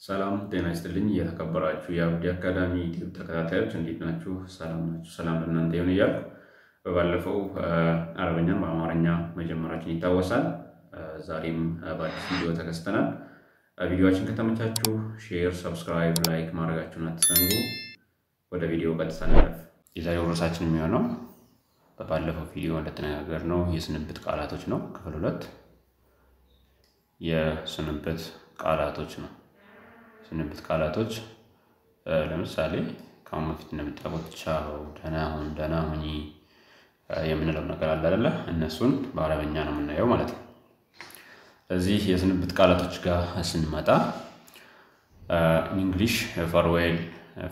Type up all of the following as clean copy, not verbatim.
ሰላም ጤና ይስጥልኝ የተከበራችሁ የአብዲ አካዳሚ ዩቲዩብ ተከታታዮች እንዴት ናችሁ? ሰላም ናችሁ? ሰላም ለእናንተ ይሁን እያልኩ በባለፈው አረበኛን በአማርኛ መጀመራችን ይታወሳል። ዛሬም በአዲስ ቪዲዮ ተከስተናል። ቪዲዮአችን ከተመቻችሁ ሼር፣ ሰብስክራይብ፣ ላይክ ማድረጋችሁን አትዘንጉ። ወደ ቪዲዮ ቀጥታ እንለፍ። የዛሬው ርዕሳችን የሚሆነው በባለፈው ቪዲዮ እንደተነጋገርነው የስንብት ቃላቶች ነው። ክፍል 2 የስንብት ቃላቶች ነው። ስንብት ቃላቶች ለምሳሌ ከአሁን በፊት እንደምታውቁት ቻው፣ ደህና ሁን፣ ደህና ሁኚ የምንለው ነገር አለ አይደለ? እነሱን በአረበኛ ነው የምናየው ማለት ነው። ስለዚህ የስንብት ቃላቶች ጋር ስንመጣ እንግሊሽ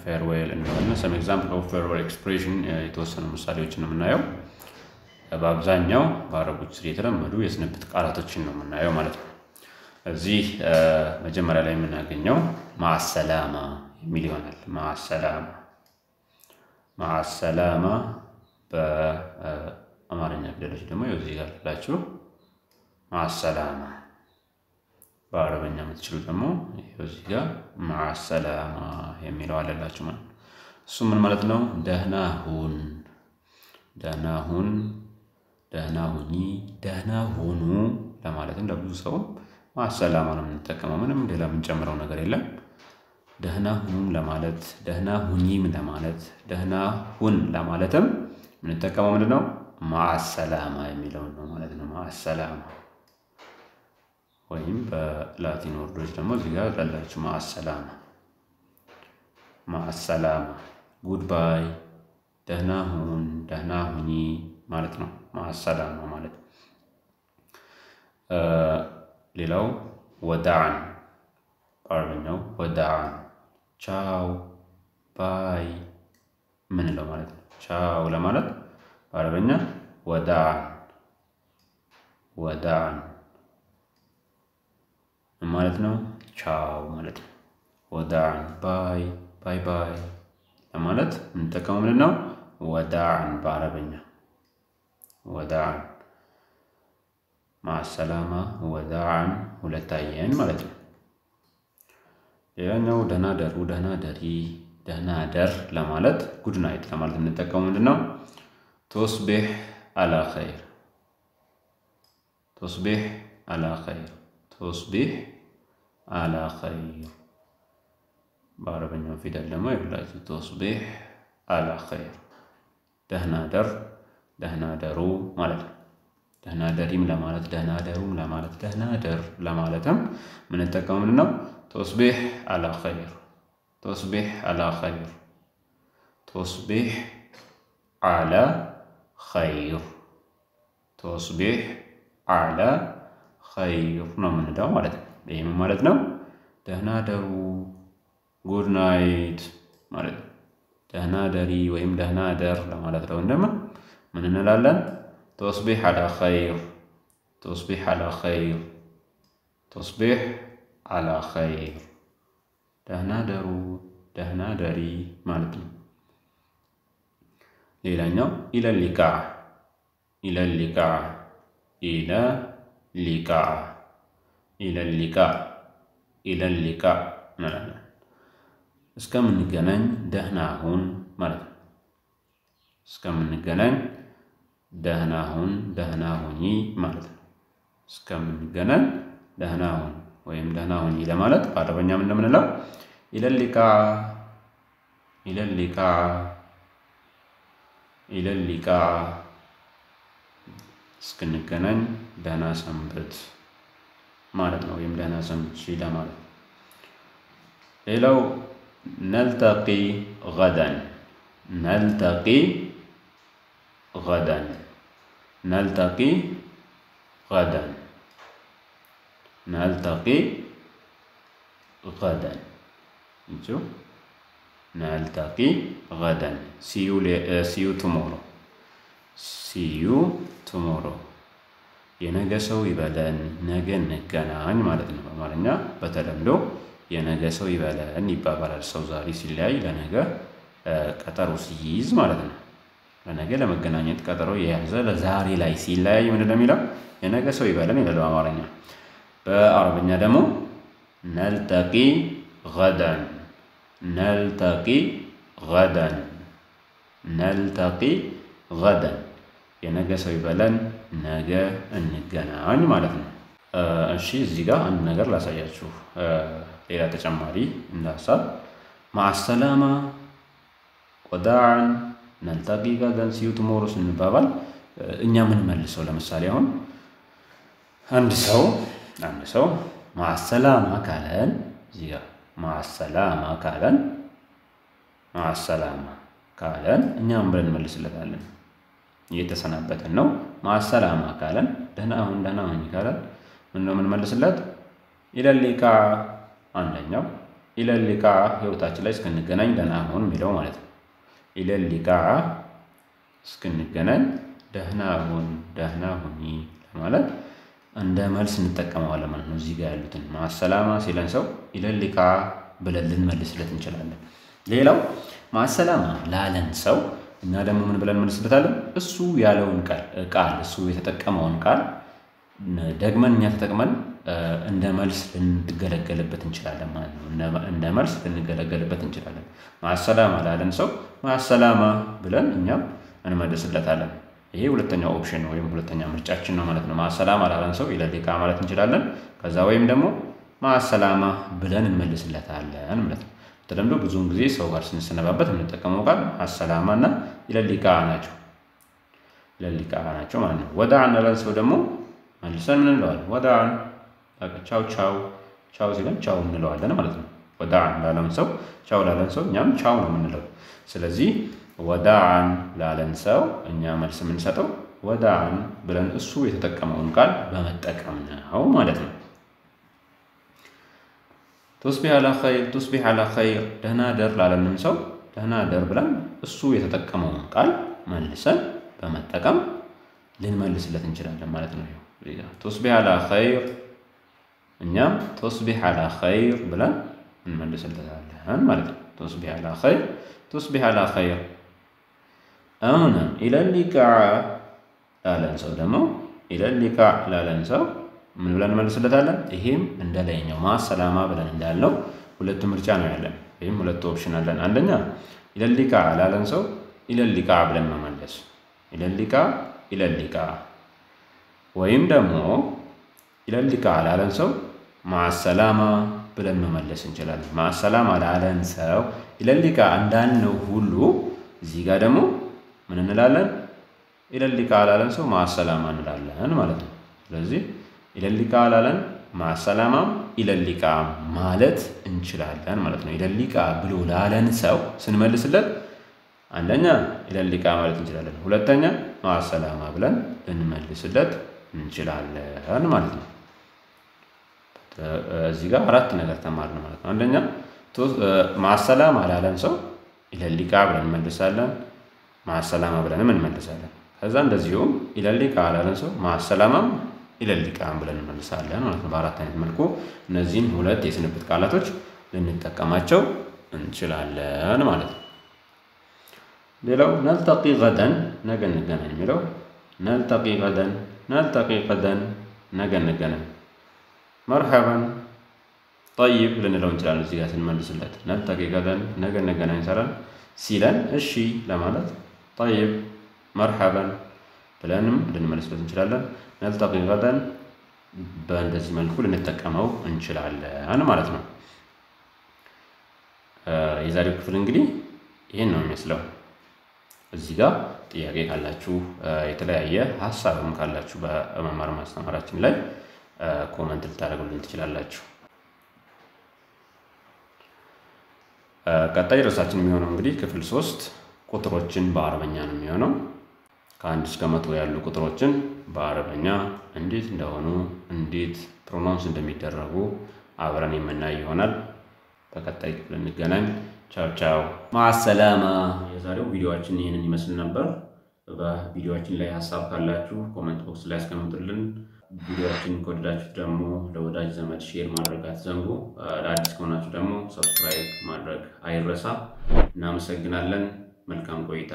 farewell እንደሆነ some example of farewell expression የተወሰኑ ምሳሌዎችን ነው የምናየው። በአብዛኛው በአረቦች የተለመዱ የስንብት ቃላቶችን ነው የምናየው ማለት ነው። እዚህ መጀመሪያ ላይ የምናገኘው ማሰላማ የሚል ይሆናል። ማሰላማ በአማርኛ ፊደሎች ደግሞ እዚህ ጋር አላችሁ ማሰላማ። በአረበኛ የምትችሉ ደግሞ እዚህ ጋር ማሰላማ የሚለው አለላችሁ ማለት ነው። እሱ ምን ማለት ነው? ደህና ሁን፣ ደህና ሁን፣ ደህና ሁኚ፣ ደህና ሁኑ ለማለትም ለብዙ ሰው ማሰላማ ነው የምንጠቀመው። ምንም ሌላ የምንጨምረው ነገር የለም። ደህና ሁኑ ለማለት፣ ደህና ሁኚም ለማለት፣ ደህና ሁን ለማለትም የምንጠቀመው ምንድነው? ማሰላማ የሚለውን ነው ማለት ነው። ማሰላማ ወይም በላቲን ወርዶች ደግሞ እዚህ ጋር ያላችሁ ማሰላማ ጉድባይ፣ ደህና ሁን፣ ደህና ሁኚ ማለት ነው ማሰላማ ማለት። ሌላው ወዳዕን በአረበኛው ወዳዕን ቻው ባይ ምንለው ማለት ነው። ቻው ለማለት በአረበኛ ወዳዕን ማለት ነው። ቻው ማለት ነው። ወዳዕን ባይ ለማለት የምንጠቀመው ምንድን ነው? ወዳዕን በአረበኛ ወዳዕን ማሰላማ ወዳዕን ሁለታየን ማለት ነው። ሌላኛው ደህና ደሩ፣ ደህና ደሪ፣ ደህና ደር ለማለት ጉድ ናይት ለማለት የምንጠቀመው ምንድነው? ቱስቢሕ አላ ኸይር፣ ቱስቢሕ አላ ኸይር፣ ቱስቢሕ አላ ኸይር። በአረበኛው ፊደል ደግሞ ይብላችሁ ቱስቢሕ አላ ኸይር። ደህና ደር፣ ደህና ደሩ ማለት ነው። ደህና ደሪም ለማለት፣ ደህና ደሩም ለማለት፣ ደህና ደር ለማለትም የምንጠቀመው ምንድነው? ቱስቢሕ አላ ኸይር፣ ቱስቢሕ አላ ኸይር፣ ቱስቢሕ አላ ኸይር፣ ቱስቢሕ አላ ኸይር ነው የምንለው ማለት ነው። ይህም ማለት ነው ደህና ደሩ ጉድ ናይት ማለት ነው። ደህና ደሪ ወይም ደህና ደር ለማለት ነው እንደምን ምን እንላለን? ቱስቢሕ አላ ኸይር፣ ቱስቢሕ አላ ኸይር፣ ቱስቢሕ አላ ኸይር። ደህና ደሩ፣ ደህና ደሪ ማለት ነው። ሌላኛው ኢለሊቃዕ፣ ኢለሊቃዕ፣ ኢለሊቃዕ፣ ኢለሊቃዕ፣ ኢለሊቃዕ እንላለን። እስከምንገናኝ ደህና ሁን ማለት ነው። እስከምንገናኝ ደህና ሁን፣ ደህና ሁኚ ማለት ነው። እስከምንገናኝ ደህና ሁን ወይም ደህና ሁኚ ለማለት በአረበኛ ምን እንደምንለው? ኢለሊቃዕ፣ ኢለሊቃዕ፣ ኢለሊቃዕ። እስክንገናኝ ደህና ሰንብት ማለት ነው ወይም ደህና ሰንብቺ ለማለት። ሌላው ነልተቂ ገደን፣ ነልተቂ ገደን፣ ነልተቂ ገደን፣ ነልተቂ ገደን እንጂ ነልተቂ ገደን ሲዩ ቱሞሮ፣ ሲዩ ቱሞሮ የነገ ሰው ይበለን፣ ነገ እንገናኝ ማለት ነው። በአማርኛ በተለምዶ የነገ ሰው ይበለን ይባባላል። ሰው ዛሬ ሲለያይ ለነገ ቀጠሮ ሲይዝ ማለት ነው። ለነገ ለመገናኘት ቀጠሮ የያዘ ለዛሬ ላይ ሲለያይ ምንድን ነው የሚለው? የነገ ሰው ይበለን ይላል በአማርኛ። በአረብኛ ደግሞ ነልተቂ غدا نلتقي غدا نلتقي غدا የነገ ሰው ይበለን ነገ እንገናኝ ማለት ነው። እሺ እዚህ ጋር አንድ ነገር ላሳያችሁ ሌላ ተጨማሪ እንዳሳብ مع السلامة وداعا نلتقي غدا see you tomorrow ስንባባል እኛ ምን መልሰው ለምሳሌ አሁን አንድ ሰው مع السلامة ካለን እዚህ ጋር مع السلامة ካለን مع السلامة ካለን እኛ ምን ብለን እንመልስለታለን? እየተሰናበተን ነው። مع السلامة ካለን ደህና ሁን ካለን ምን ነው የምንመልስለት? إلى اللقاء አንደኛው إلى اللقاء ህይወታችን ላይ እስክንገናኝ ደህና ሁን የሚለው ማለት ነው። إلى اللقاء እስክንገናኝ ደህና ሁኒ ማለት እንደ መልስ እንጠቀመዋለን ማለት ነው። እዚህ ጋር ያሉትን مع السلامة ሲለን ሰው إلى اللقاء ብለን ልንመልስለት እንችላለን። ሌላው مع السلامة ላለን ሰው እና ደግሞ ምን ብለን እንመልስለታለን? እሱ ያለውን ቃል እሱ የተጠቀመውን ቃል ደግመን እኛ ተጠቅመን እንደ መልስ ልንገለገልበት እንችላለን ማለት ነው። እንደ መልስ ልንገለገልበት እንችላለን። مع السلامة ላለን ሰው مع السلامة ብለን እኛም እንመልስለታለን። ይሄ ሁለተኛው ኦፕሽን ወይም ሁለተኛ ምርጫችን ነው ማለት ነው። مع السلامة ላለን ሰው إلى اللقاء ማለት እንችላለን። ከዛ ወይም ደግሞ مع السلامة ብለን እንመልስለታለን ማለት ነው። ተለምዶ ብዙውን ጊዜ ሰው ጋር ስንሰነባበት የምንጠቀመው ቃል مع السلامة እና إلى اللقاء ናቸው። إلى اللقاء ናቸው ማለት ነው። ወዳዕን ላለን ሰው ደግሞ መልሰን ምን እንለዋለን? ወዳዕን በቃ ቻው ሲለን ቻው እንለዋለን ማለት ነው። ወዳዕን ላለን ሰው ቻው ላለን ሰው እኛም ቻው ነው የምንለው። ስለዚህ ወዳዕን ላለን ሰው እኛ መልስ የምንሰጠው ወዳዕን ብለን እሱ የተጠቀመውን ቃል በመጠቀም ነው ማለት ነው። تصبح على خير ደህና ደር ላለንም ሰው ደህና ደር ብለን እሱ የተጠቀመውን ቃል መልሰን በመጠቀም ልንመልስለት እንችላለን ማለት ነው። تصبح على خير እኛም تصبح على خير ብለን እንመልስለታለን ማለት ነው። تصبح على خير አሁን إلى اللقاء ላለን ሰው ደግሞ إلى اللقاء ላለን ሰው ምን ብለን እንመልስለታለን? ይሄም እንደላይኛው مع السلامة ብለን እንዳልነው ሁለት ምርጫ ነው ያለን ወይም ሁለት ኦፕሽን አለን። አንደኛ إلى اللقاء ላለን ሰው إلى اللقاء ብለን መመለስ إلى اللقاء ወይም ደግሞ إلى اللقاء ላለን ሰው مع السلامة ብለን መመለስ እንችላለን። مع السلامة ላለን ሰው إلى اللقاء እንዳልነው ሁሉ እዚህ ጋር ደግሞ ምን እንላለን? إلى اللقاء ላለን ሰው مع السلامة እንላለን ማለት ነው። ስለዚህ إلى اللقاء ላለን مع السلامة إلى اللقاء ማለት እንችላለን ማለት ነው። إلى اللقاء ብሎ ላለን ሰው ስንመልስለት አንደኛ إلى اللقاء ማለት እንችላለን። ሁለተኛ مع السلامة ብለን ልንመልስለት እንችላለን ማለት ነው። እዚህ ጋር አራት ነገር ተማርን ማለት ነው። አንደኛ مع السلامة ላለን ሰው إلى اللقاء ብለን እንመልሳለን። مع السلامة ብለንም እንመልሳለን። ከዛ እንደዚሁም إلى اللقاء ላለን ሰው مع السلامة إلى اللقاء ብለን እንመልሳለን ማለት ነው። በአራት አይነት መልኩ እነዚህን ሁለት የስንብት ቃላቶች ልንጠቀማቸው እንችላለን ማለት ነው። ሌላው نلتقي غدا ነገ እንገናኝ የሚለው نلتقي غدا ነገ እንገናኝ مرحبا طيب ልንለው እንችላለን። እዚህ ጋር ስንመልስለት نلتقي غدا ነገ እንገናኝ ሲለን እሺ ለማለት طيب مرحبا ብለንም ልንመልስለት እንችላለን። نلتقي غدا በእንደዚህ መልኩ ልንጠቀመው እንችላለን ማለት ነው። የዛሬው ክፍል እንግዲህ ይሄን ነው የሚመስለው። እዚህ ጋር ጥያቄ ካላችሁ የተለያየ ሐሳብም ካላችሁ በመማር ማስተማራችን ላይ ኮሜንት ልታደርጉልን ትችላላችሁ። ቀጣይ ርዕሳችን የሚሆነው እንግዲህ ክፍል 3 ቁጥሮችን በአረበኛ ነው የሚሆነው። ከ1 እስከ 100 ያሉ ቁጥሮችን በአረበኛ እንዴት እንደሆኑ እንዴት ፕሮናንስ እንደሚደረጉ አብረን የምናይ ይሆናል። በቀጣይ ክፍል እንገናኝ። ቻው مع السلامة። የዛሬው ቪዲዮአችን ይሄንን ይመስል ነበር። በቪዲዮአችን ላይ ሐሳብ ካላችሁ ኮሜንት ቦክስ ላይ አስቀምጡልን። ቪዲዮአችን ከወደዳችሁ ደግሞ ለወዳጅ ዘመድ ሼር ማድረግ አትዘንጉ። አዲስ ከሆናችሁ ደግሞ ሰብስክራይብ ማድረግ አይረሳ። እናመሰግናለን። መልካም ቆይታ